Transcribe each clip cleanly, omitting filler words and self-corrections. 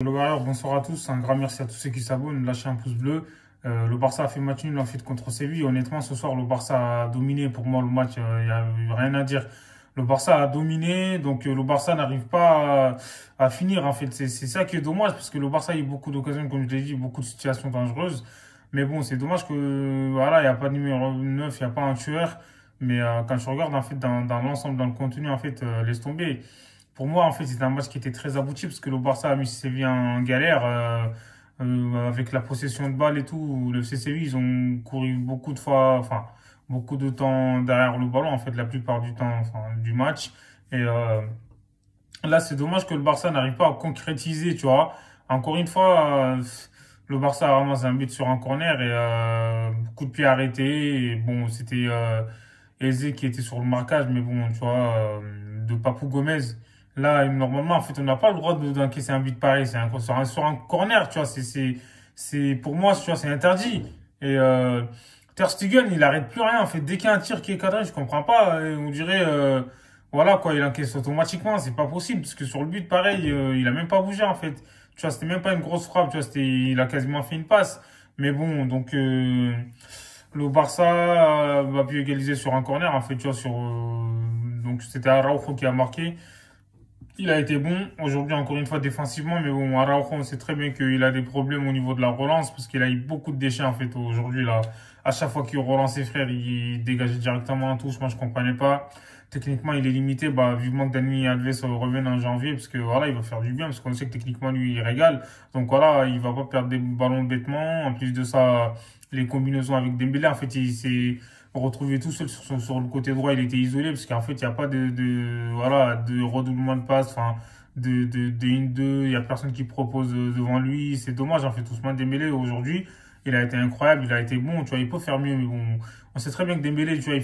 Hello Warrior, bonsoir à tous. Un grand merci à tous ceux qui s'abonnent. Lâchez un pouce bleu. Le Barça a fait match nul en fait contre Séville. Honnêtement, ce soir, le Barça a dominé. Pour moi, le match, il n'y a rien à dire. Le Barça a dominé, donc le Barça n'arrive pas à finir en fait. C'est ça qui est dommage parce que le Barça a eu beaucoup d'occasions, comme je l'ai dit, beaucoup de situations dangereuses. Mais bon, c'est dommage que voilà, il n'y a pas de numéro 9, il n'y a pas un tueur. Mais quand je regarde en fait dans l'ensemble, dans le contenu, en fait, laisse tomber. Pour moi, en fait, c'était un match qui était très abouti parce que le Barça a mis Séville en galère avec la possession de balle et tout. Le CCV, ils ont couru beaucoup de fois, enfin, beaucoup de temps derrière le ballon, en fait, la plupart du temps, enfin, du match. Et là, c'est dommage que le Barça n'arrive pas à concrétiser, tu vois. Encore une fois, le Barça a ramassé un but sur un corner et coup de pied arrêté. Et bon, c'était Eze qui était sur le marquage, mais bon, tu vois, de Papou Gomez. Là, normalement, en fait, on n'a pas le droit d'encaisser un but pareil. Sur un corner, tu vois. Pour moi, tu vois, c'est interdit. Et Ter Stegen, il arrête plus rien. En fait, dès qu'il y a un tir qui est cadré, je comprends pas. On dirait, voilà, quoi, il encaisse automatiquement. C'est pas possible. Parce que sur le but, pareil, il a même pas bougé, en fait. Tu vois, c'était même pas une grosse frappe. Tu vois, il a quasiment fait une passe. Mais bon, donc, le Barça a pu égaliser sur un corner, en fait, tu vois, donc c'était Araujo qui a marqué. Il a été bon aujourd'hui, encore une fois, défensivement, mais bon, Araujo, on sait très bien qu'il a des problèmes au niveau de la relance parce qu'il a eu beaucoup de déchets en fait aujourd'hui. Là, à chaque fois qu'il relançait, frère, il dégageait directement en touche. Moi, je comprenais pas. Techniquement, il est limité. Bah, vivement que Dani Alves revienne en janvier parce que voilà, il va faire du bien parce qu'on sait que techniquement, lui, il régale. Donc voilà, il va pas perdre des ballons bêtement. En plus de ça, les combinaisons avec Dembélé, en fait, il s'est retrouvé tout seul sur le côté droit, il était isolé parce qu'en fait, il n'y a pas voilà, de redoublement de passe, enfin, de 1-2, il n'y a personne qui propose devant lui. C'est dommage, en fait, Ousmane Dembélé aujourd'hui, il a été incroyable, il a été bon, tu vois, il peut faire mieux, mais bon, on sait très bien que Dembélé, tu vois,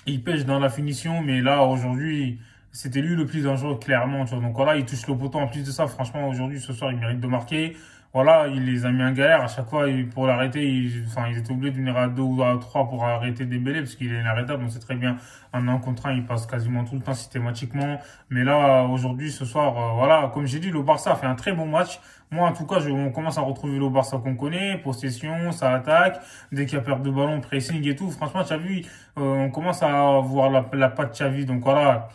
il pêche dans la finition, mais là, aujourd'hui, c'était lui le plus dangereux, clairement, tu vois. Donc voilà, il touche le poteau. En plus de ça, franchement, aujourd'hui, ce soir, il mérite de marquer. Voilà, il les a mis en galère. À chaque fois, pour l'arrêter, enfin, ils étaient obligés de venir à 2 ou à 3 pour arrêter Dembélé, parce qu'il est inarrêtable. On sait très bien, en un contre un, il passe quasiment tout le temps systématiquement. Mais là, aujourd'hui, ce soir, voilà, comme j'ai dit, le Barça a fait un très bon match. Moi, en tout cas, on commence à retrouver le Barça qu'on connaît. Possession, ça attaque. Dès qu'il y a perte de ballon, pressing et tout. Franchement, tu as vu, on commence à voir la patte Xavi. Donc voilà,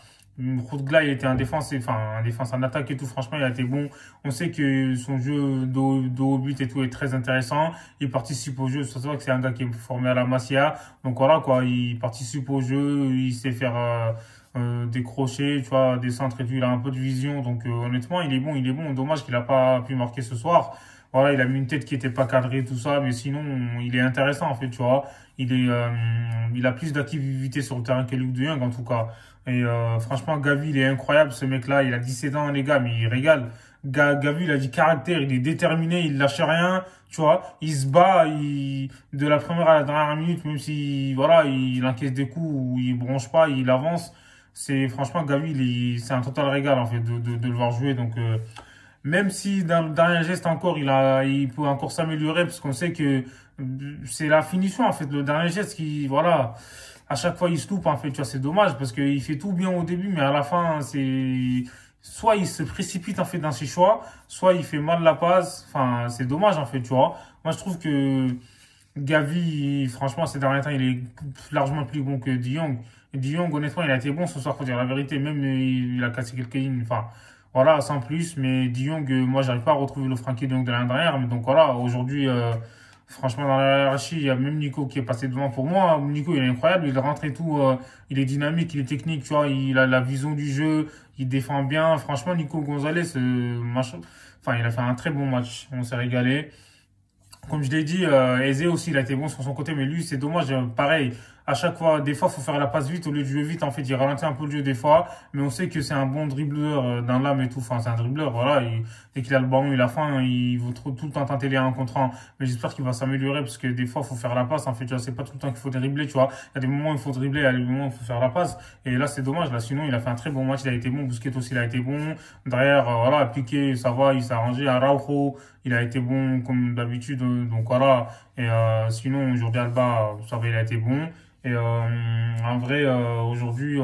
Routgla, il était en défense, enfin, en défense, en attaque et tout. Franchement, il a été bon. On sait que son jeu de haut but et tout est très intéressant. Il participe au jeu. Ça se voit que c'est un gars qui est formé à la Masia. Donc voilà, quoi. Il participe au jeu. Il sait faire des crochets, tu vois, des centres et tout. Il a un peu de vision. Donc honnêtement, il est bon. Il est bon. Dommage qu'il n'a pas pu marquer ce soir. Voilà, il a mis une tête qui était pas cadrée, tout ça. Mais sinon, il est intéressant, en fait, tu vois. Il a plus d'activité sur le terrain que Luc de Jong, en tout cas. Et franchement, Gavi, il est incroyable, ce mec-là. Il a 17 ans, les gars, mais il régale. Gavi, il a du caractère, il est déterminé, il lâche rien, tu vois. Il se bat, de la première à la dernière minute, même si, voilà, il encaisse des coups ou il bronche pas, il avance. Franchement, Gavi, c'est un total régal, en fait, de le voir jouer. Donc, même si dans le dernier geste encore, il peut encore s'améliorer parce qu'on sait que c'est la finition, en fait. Le dernier geste qui, voilà, à chaque fois, il se loupe, en fait. Tu vois, c'est dommage parce qu'il fait tout bien au début, mais à la fin, soit il se précipite, en fait, dans ses choix, soit il fait mal la passe. Enfin, c'est dommage, en fait, tu vois. Moi, je trouve que Gavi, franchement, ces derniers temps, il est largement plus bon que De Jong. De Jong, honnêtement, il a été bon ce soir, faut dire la vérité. Même, il a cassé quelques lignes. Enfin, voilà, sans plus. Mais De Jong, moi, j'arrive pas à retrouver le Frankie de Jong de l'année dernière. Mais donc, voilà, aujourd'hui, franchement, dans la hiérarchie, il y a même Nico qui est passé devant pour moi. Nico, il est incroyable. Il rentre et tout. Il est dynamique, il est technique, tu vois. Il a la vision du jeu. Il défend bien. Franchement, Nico Gonzalez, enfin, il a fait un très bon match. On s'est régalé. Comme je l'ai dit, Eze aussi, il a été bon sur son côté, mais lui, c'est dommage. Pareil, à chaque fois, des fois, faut faire la passe vite au lieu de jouer vite. En fait, il ralentit un peu le jeu des fois, mais on sait que c'est un bon dribbleur dans l'âme et tout. Enfin, c'est un dribbleur, voilà. Dès qu'il a le ballon, il a faim, il veut tout le temps tenter les 1 contre 1. Mais j'espère qu'il va s'améliorer parce que des fois, faut faire la passe. En fait, tu vois, c'est pas tout le temps qu'il faut dribbler, tu vois. Il y a des moments où il faut dribbler, il y a des moments où il faut faire la passe. Et là, c'est dommage. Là, sinon, il a fait un très bon match. Il a été bon. Busquets aussi, il a été bon. Derrière, voilà, Piqué, ça va, il s'est arrangé. Araujo, il a été bon comme d'habitude. Donc voilà. Et sinon, Jordi Alba, ça va, il a été bon. Et en vrai, aujourd'hui,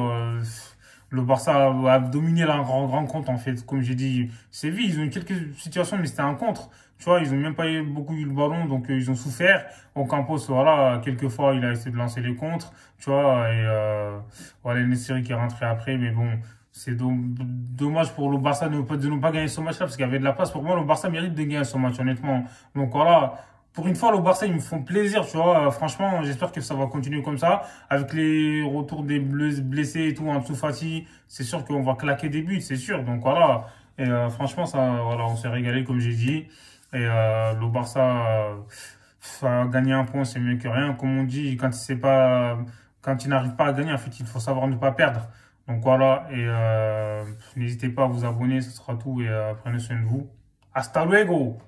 Le Barça a dominé la rencontre, en fait. Comme j'ai dit, Séville, ils ont eu quelques situations, mais c'était un contre. Tu vois, ils ont même pas beaucoup eu le ballon, donc ils ont souffert. Ocampos, voilà, quelquefois, il a essayé de lancer les contres, tu vois, et voilà, Nesiri qui est rentré après, mais bon, c'est dommage pour le Barça de ne pas gagner ce match-là, parce qu'il y avait de la place. Pour moi, le Barça mérite de gagner ce match, honnêtement. Donc voilà, pour une fois, le Barça, ils me font plaisir, tu vois. Franchement, j'espère que ça va continuer comme ça. Avec les retours des blessés et tout, Ansu Fati, c'est sûr qu'on va claquer des buts, c'est sûr. Donc voilà. Et franchement, ça, voilà, on s'est régalé, comme j'ai dit. Et le Barça a gagné un point, c'est mieux que rien. Comme on dit, quand il n'arrive pas à gagner, en fait, il faut savoir ne pas perdre. Donc voilà. Et n'hésitez pas à vous abonner, ce sera tout. Et prenez soin de vous. Hasta luego!